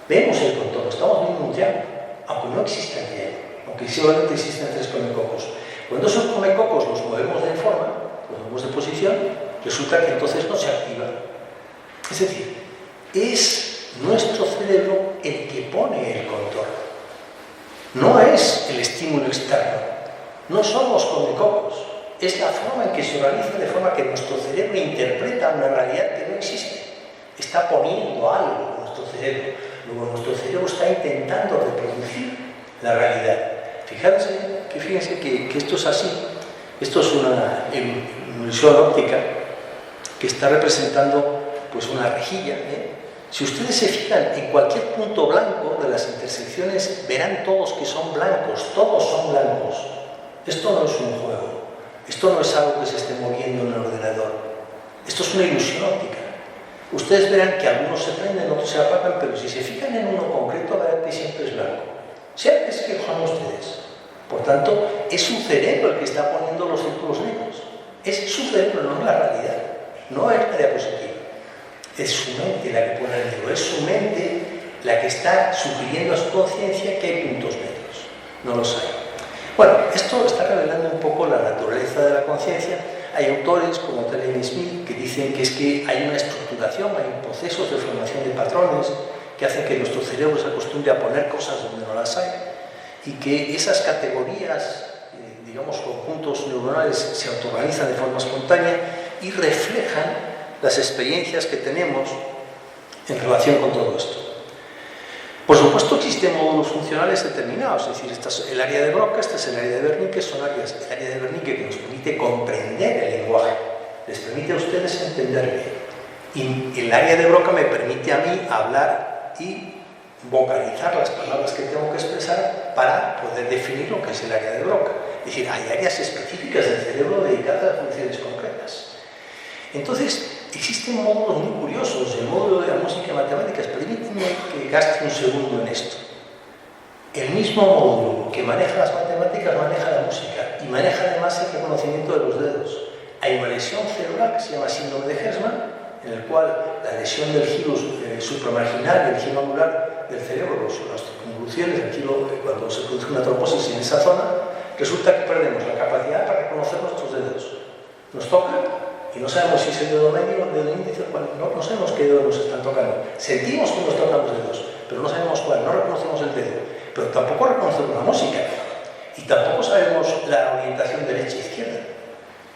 Vemos el contorno, estamos viendo un triángulo, aunque no exista el triángulo, aunque solamente existen 3 comecocos. Cuando esos comecocos los movemos de forma, los movemos de posición, resulta que entonces no se activa. Es decir, es nuestro cerebro el que pone el contorno. No es el estímulo externo. No somos comecocos. Es la forma en que se organiza, de forma que nuestro cerebro interpreta una realidad que no existe. Está poniendo algo en nuestro cerebro. Luego nuestro cerebro está intentando reproducir la realidad. Fíjense que esto es así. Esto es una ilusión óptica que está representando pues una rejilla. Si ustedes se fijan en cualquier punto blanco de las intersecciones, verán todos que son blancos, todos son blancos. Esto no es un juego, esto no es algo que se esté moviendo en el ordenador, esto es una ilusión óptica. Ustedes verán que algunos se prenden, otros se apagan, pero si se fijan en uno concreto, verán que siempre es blanco. Sea que se fijan ustedes. Por tanto, es su cerebro el que está poniendo los círculos negros. Es su cerebro, no es la realidad, no es la diapositiva. Es su mente la que pone el negro, es su mente la que está sugiriendo a su conciencia que hay puntos negros. No los hay. Bueno, esto está revelando un poco la naturaleza de la conciencia. Hay autores como Telem y Smith que dicen que es que hay una estructuración, hay procesos de formación de patrones que hacen que nuestro cerebro se acostumbre a poner cosas donde no las hay y que esas categorías, digamos, conjuntos neuronales se autoorganizan de forma espontánea y reflejan las experiencias que tenemos en relación con todo esto. Por supuesto existen módulos funcionales determinados, es decir, esta es el área de Broca, esta es el área de Wernicke, son áreas, el área de Wernicke que nos permite comprender el lenguaje, les permite a ustedes entenderme, y el área de Broca me permite a mí hablar y vocalizar las palabras que tengo que expresar para poder definir lo que es el área de Broca. Es decir, hay áreas específicas del cerebro dedicadas a funciones concretas. Entonces, existen módulos muy curiosos. El módulo de la música y matemáticas, permítanme que gaste un segundo en esto. El mismo módulo que maneja las matemáticas maneja la música y maneja además el reconocimiento de los dedos. Hay una lesión cerebral que se llama síndrome de Hertzmann, en el cual la lesión del giro supramarginal y el giro angular del cerebro, las convoluciones, el giro, cuando se produce una trombosis en esa zona, resulta que perdemos la capacidad para reconocer nuestros dedos. Nos toca y no sabemos si es el dedo medio o el dedo índice, no sabemos qué dedo nos están tocando. Sentimos que nos tocan los dedos, pero no sabemos cuál, no reconocemos el dedo, pero tampoco reconocemos la música, y tampoco sabemos la orientación derecha-izquierda,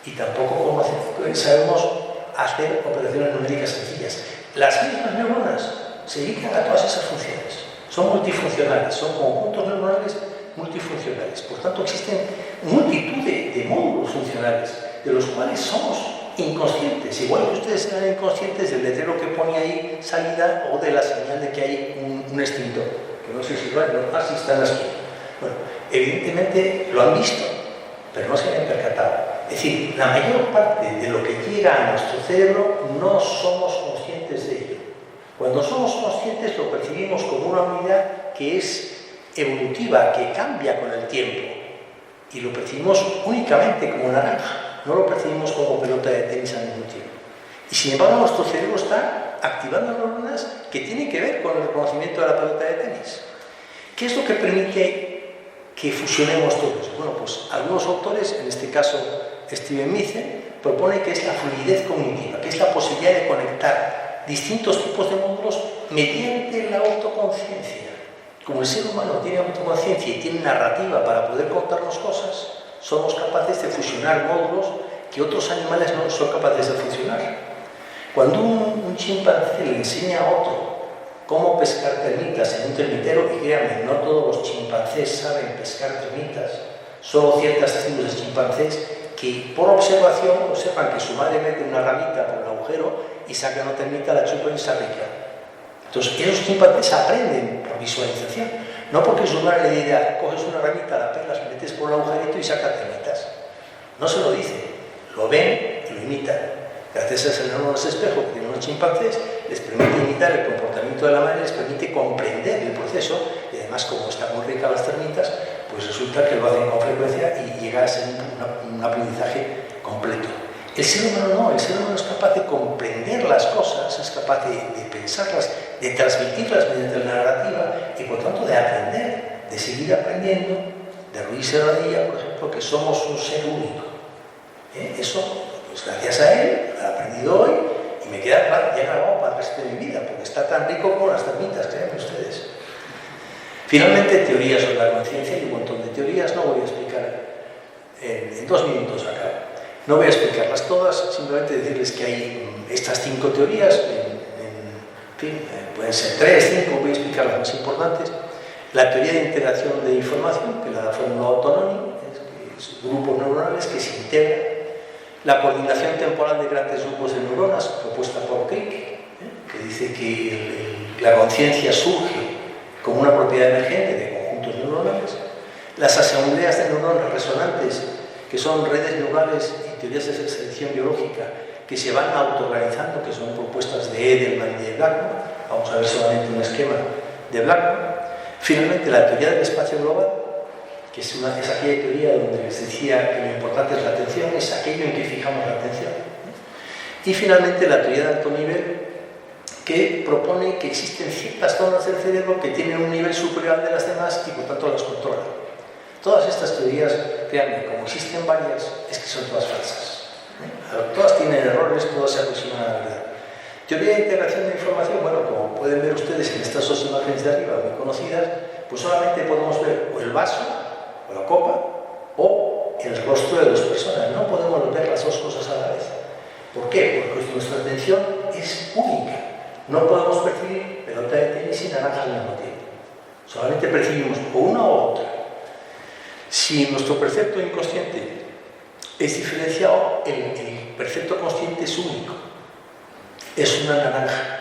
y tampoco sabemos hacer operaciones numéricas sencillas. Las mismas neuronas se dedican a todas esas funciones, son multifuncionales, son conjuntos neuronales multifuncionales. Por tanto, existen multitud de módulos funcionales, de los cuales somos inconscientes, igual que ustedes serán inconscientes del letrero que pone ahí salida o de la señal de que hay un extintor, que no sé si lo hay, no, así está en la esquina. Bueno, evidentemente lo han visto, pero no se han percatado. Es decir, la mayor parte de lo que llega a nuestro cerebro no somos conscientes de ello. Cuando somos conscientes lo percibimos como una unidad que es evolutiva, que cambia con el tiempo, y lo percibimos únicamente como naranja. No lo percibimos como pelota de tenis al mismo tiempo. Y sin embargo, nuestro cerebro está activando neuronas que tienen que ver con el reconocimiento de la pelota de tenis. ¿Qué es lo que permite que fusionemos todos? Bueno, pues algunos autores, en este caso Steven Metzen, propone que es la fluidez cognitiva, que es la posibilidad de conectar distintos tipos de módulos mediante la autoconciencia. Como el ser humano tiene autoconciencia y tiene narrativa para poder contarnos cosas, somos capaces de fusionar módulos que otros animales no son capaces de fusionar. Cuando un chimpancé le enseña a otro cómo pescar termitas en un termitero, y créanme, no todos los chimpancés saben pescar termitas, solo ciertas tribus de chimpancés que por observación observan que su madre mete una ramita por el agujero y saca una termita, la chupa y se rica. Entonces, esos chimpancés aprenden por visualización, no porque su madre le diga, coges una ramita, la pelas, metes por el agujerito y sacas termitas. No se lo dice, lo ven y lo imitan. Gracias a esas neuronas espejo que tienen los chimpancés, les permite imitar el comportamiento de la madre, les permite comprender el proceso, y además, como están muy ricas las termitas, pues resulta que lo hacen con frecuencia y llega a ser un aprendizaje completo. El ser humano no, el ser humano es capaz de comprender las cosas, es capaz de pensarlas, de transmitirlas mediante la narrativa y por tanto de aprender, de seguir aprendiendo, de Ruiz Serradilla, por ejemplo, que somos un ser único. Eso, pues gracias a él, lo he aprendido hoy y me queda ya grabado para el resto de mi vida, porque está tan rico como las termitas, créanme ustedes. Finalmente, teorías sobre la conciencia, y un montón de teorías, no voy a explicar en 2 minutos acá. No voy a explicarlas todas, simplemente decirles que hay estas 5 teorías, en fin, pueden ser 3, 5, voy a explicar las más importantes. La teoría de integración de información, que la da Fórmula Autonómica, es grupos neuronales que se integran. La coordinación temporal de grandes grupos de neuronas, propuesta por Crick, que dice que la conciencia surge como una propiedad emergente de conjuntos neuronales. Las asambleas de neuronas resonantes, que son redes neurales y teorías de selección biológica que se van auto-organizando, que son propuestas de Edelman y de Blackman. Vamos a ver solamente un esquema de Blackman. Finalmente, la teoría del espacio global, que es aquella teoría donde les decía que lo importante es la atención, es aquello en que fijamos la atención. Y finalmente, la teoría de alto nivel, que propone que existen ciertas zonas del cerebro que tienen un nivel superior al de las demás y por tanto las controlan. Todas estas teorías, créanme, como existen varias, es que son todas falsas. Todas tienen errores, todas se aproximan a la verdad. Teoría de integración de información, bueno, como pueden ver ustedes en estas 2 imágenes de arriba, muy conocidas, pues solamente podemos ver o el vaso, o la copa, o el rostro de 2 personas. No podemos ver las 2 cosas a la vez. ¿Por qué? Porque nuestra atención es única. No podemos percibir pelota de tenis y naranja al mismo tiempo. Solamente percibimos o una o otra. Si nuestro percepto inconsciente es diferenciado, el percepto consciente es único. Es una naranja.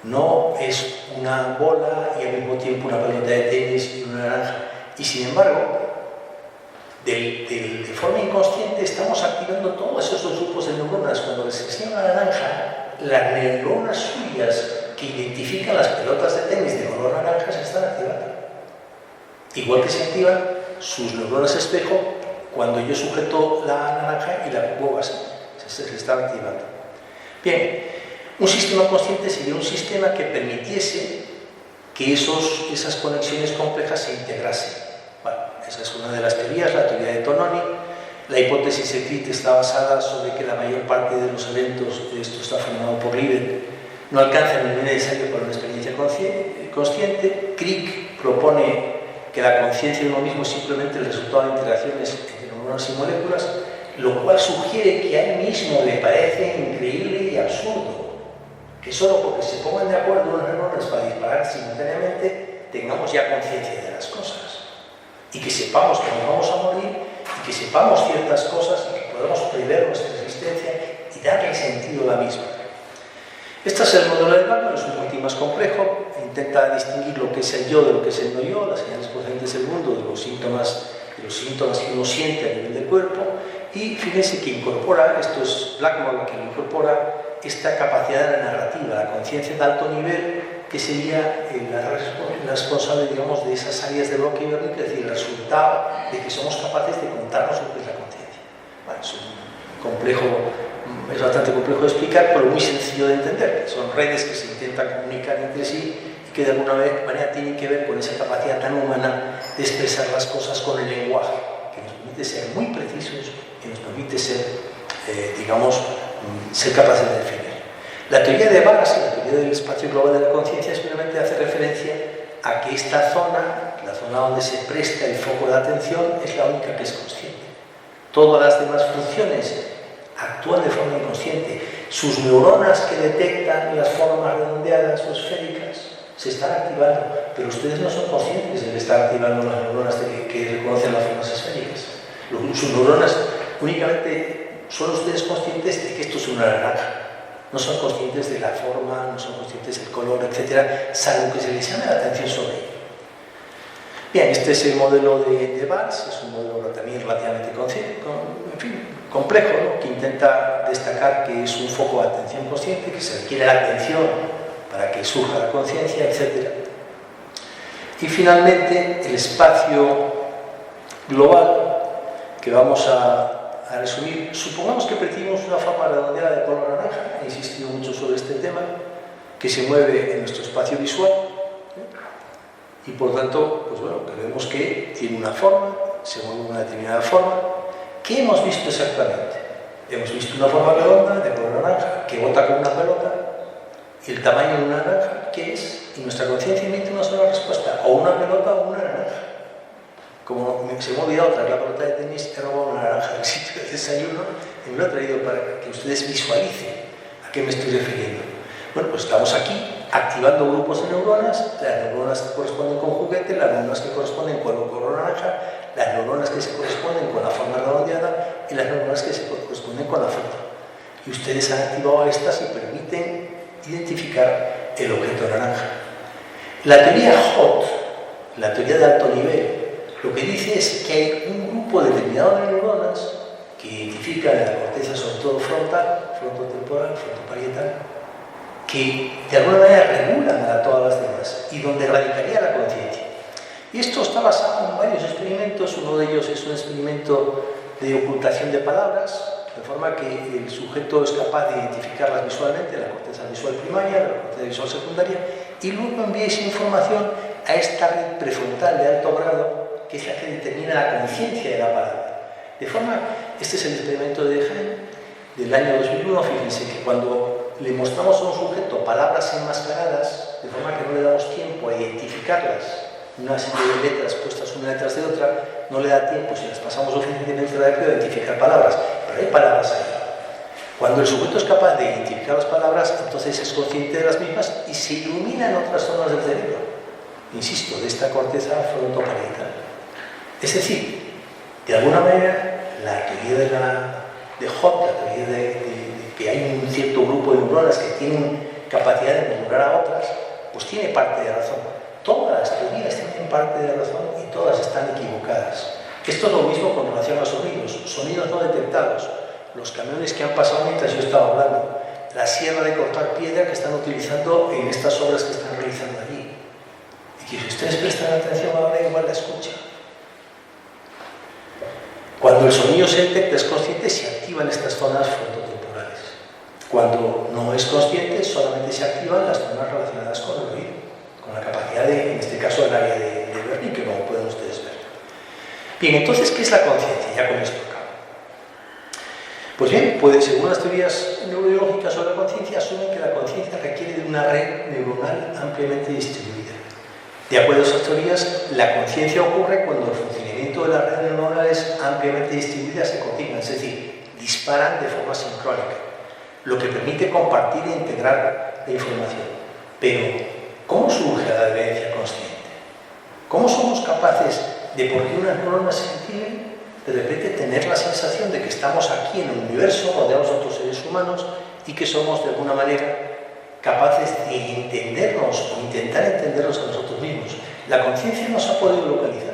No es una bola y al mismo tiempo una pelota de tenis y una naranja. Y sin embargo, de forma inconsciente estamos activando todos esos 2 grupos de neuronas. Cuando les enseño la naranja, las neuronas suyas que identifican las pelotas de tenis de color naranja se están activando. Igual que se activan sus neuronas espejo cuando yo sujeto la naranja y la muevo así. Se están activando. Bien, un sistema consciente sería un sistema que permitiese que esas conexiones complejas se integrasen. Bueno, esa es una de las teorías, la teoría de Tononi. La hipótesis de Crick está basada sobre que la mayor parte de los eventos, esto está formado por Liebel, no alcanzan el nivel necesario para una experiencia consciente. Crick propone que la conciencia de uno mismo es simplemente el resultado de interacciones entre neuronas y moléculas, lo cual sugiere que a él mismo le parece increíble y absurdo que solo porque se pongan de acuerdo unas neuronas para disparar simultáneamente tengamos ya conciencia de las cosas y que sepamos que nos vamos a morir y que sepamos ciertas cosas y que podamos prever nuestra existencia y darle sentido a la misma. Este es el modelo de Blackman, es un poquitín más complejo, intenta distinguir lo que es el yo de lo que es el no yo, las señales procedentes del mundo, de los síntomas que uno siente a nivel del cuerpo, y fíjense que incorpora, esto es Blackman que incorpora esta capacidad de la narrativa, la conciencia de alto nivel, que sería la responsable, digamos, de esas áreas de bloque biónico, es decir, el resultado de que somos capaces de contarnos lo que es la conciencia. Bueno, es bastante complejo de explicar, pero muy sencillo de entender. Son redes que se intentan comunicar entre sí y que de alguna manera tienen que ver con esa capacidad tan humana de expresar las cosas con el lenguaje, que nos permite ser muy precisos y nos permite ser, ser capaces de definir. La teoría de Bass, la teoría del espacio global de la conciencia, simplemente hace referencia a que esta zona, la zona donde se presta el foco de atención, es la única que es consciente. Todas las demás funciones actúan de forma inconsciente. Sus neuronas que detectan las formas redondeadas o esféricas se están activando, pero ustedes no son conscientes de que están activando las neuronas que reconocen las formas esféricas. Sus neuronas únicamente son ustedes conscientes de que esto es una naranja. No son conscientes de la forma, no son conscientes del color, etc., salvo que se les llame la atención sobre ello. Bien, este es el modelo de Bass, es un modelo también relativamente complejo, ¿no?, que intenta destacar que es un foco de atención consciente, que se requiere la atención para que surja la conciencia, etc. Y finalmente, el espacio global que vamos a resumir. Supongamos que percibimos una forma redondeada de color naranja, he insistido mucho sobre este tema, que se mueve en nuestro espacio visual, y por tanto, pues bueno, que vemos que tiene una forma, se mueve de una determinada forma. ¿Qué hemos visto exactamente? Hemos visto una forma redonda de color naranja que bota como una pelota, y el tamaño de una naranja, ¿qué es? Y nuestra conciencia emite una sola respuesta, o una pelota o una naranja. Como se me ha olvidado traer la pelota de tenis, he robado una naranja del sitio de desayuno y me lo he traído para que ustedes visualicen a qué me estoy refiriendo. Bueno, pues estamos aquí activando grupos de neuronas, las neuronas que corresponden con juguete, las neuronas que corresponden con el color naranja, las neuronas que se corresponden con la forma redondeada y las neuronas que se corresponden con la foto. Y ustedes han activado estas y permiten identificar el objeto naranja. La teoría HOT, la teoría de alto nivel, lo que dice es que hay un grupo determinado de neuronas que identifican en la corteza, sobre todo frontal, frontotemporal, frontoparietal, que de alguna manera regulan a todas las demás y donde radicaría la conciencia. Y esto está basado en varios experimentos. Uno de ellos es un experimento de ocultación de palabras, de forma que el sujeto es capaz de identificarlas visualmente, la corteza visual primaria, la corteza visual secundaria, y luego envía esa información a esta red prefrontal de alto grado, que es la que determina la conciencia de la palabra. De forma, este es el experimento de Dehaene del año 2001. Fíjense que cuando le mostramos a un sujeto palabras enmascaradas, de forma que no le damos tiempo a identificarlas, una serie de letras puestas una detrás de otra, no le da tiempo, si las pasamos suficientemente rápido, a identificar palabras, pero hay palabras ahí. Cuando el sujeto es capaz de identificar las palabras, entonces es consciente de las mismas y se iluminan otras zonas del cerebro, insisto, de esta corteza frontoparietal. Es decir, de alguna manera, la teoría de Hot, la teoría de que hay un cierto grupo de neuronas que tienen capacidad de mejorar a otras, pues tiene parte de razón. Todas las teorías tienen parte de razón y todas están equivocadas. Esto es lo mismo con relación a sonidos no detectados, los camiones que han pasado mientras yo estaba hablando, la sierra de cortar piedra que están utilizando en estas obras que están realizando allí. Y que si ustedes prestan atención ahora, igual la escuchan. Cuando el sonido se detecta, es consciente, se activan estas zonas frontotemporales. Cuando no es consciente, solamente se activan las zonas relacionadas con el oído, con la capacidad de, en este caso, el área de Wernicke, como pueden ustedes ver. Bien, entonces, ¿qué es la conciencia? Ya con esto acabo. Pues bien, según las teorías neurobiológicas sobre la conciencia, asumen que la conciencia requiere de una red neuronal ampliamente distribuida. De acuerdo a esas teorías, la conciencia ocurre cuando el funcionamiento de las redes neuronales ampliamente distribuidas se coordinan, es decir, disparan de forma sincrónica, lo que permite compartir e integrar la información. Pero, ¿cómo surge la demencia consciente? ¿Cómo somos capaces de, porque unas neuronas se activen, de repente tener la sensación de que estamos aquí en el universo, rodeados de otros seres humanos, y que somos de alguna manera capaces de entendernos o intentar entendernos a nosotros mismos? La conciencia no se ha podido localizar.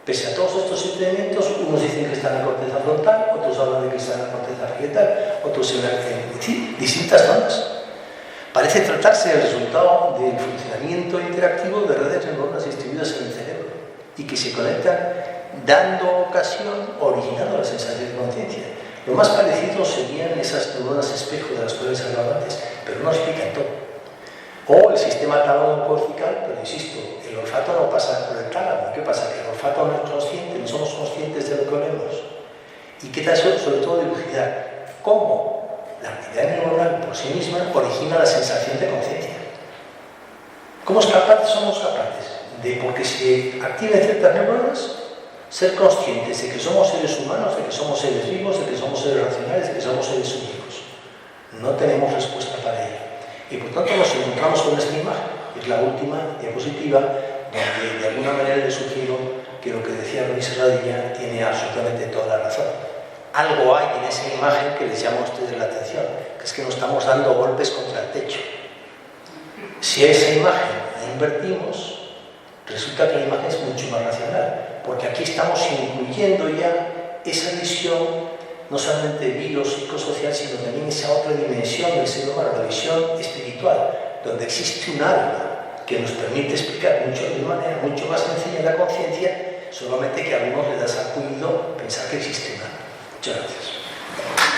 Pese a todos estos experimentos, unos dicen que está en la corteza frontal, otros hablan de que está en la corteza parietal, otros en distintas zonas. Parece tratarse del resultado del funcionamiento interactivo de redes neuronales distribuidas en el cerebro y que se conectan dando ocasión, originando la sensación de conciencia. Lo más parecido serían esas neuronas espejo de las cuales hablaba antes, pero no explican todo. O el sistema tálamo-cortical, pero insisto, el olfato no pasa por el tálamo. ¿Qué pasa? Que el olfato no es consciente, no somos conscientes de lo que olemos. ¿Y qué tal sobre todo de lucididad? ¿Cómo la actividad neuronal por sí misma origina la sensación de conciencia? ¿Cómo somos capaces de, porque se activen ciertas neuronas, ser conscientes de que somos seres humanos, de que somos seres vivos, de que somos seres racionales, de que somos seres únicos? No tenemos respuesta para ello. Y por tanto nos encontramos con esta imagen, que es la última diapositiva, donde de alguna manera les sugiero que lo que decía Luis Radilla tiene absolutamente toda la razón. Algo hay en esa imagen que les llama a ustedes la atención, que es que nos estamos dando golpes contra el techo. Si a esa imagen la invertimos, resulta que la imagen es mucho más racional, porque aquí estamos incluyendo ya esa visión no solamente biopsicosocial, sino también esa otra dimensión del ser humano, la visión espiritual, donde existe un alma que nos permite explicar mucho de manera mucho más sencilla la conciencia, solamente que a algunos les da sacudido pensar que existe un alma. Muchas gracias.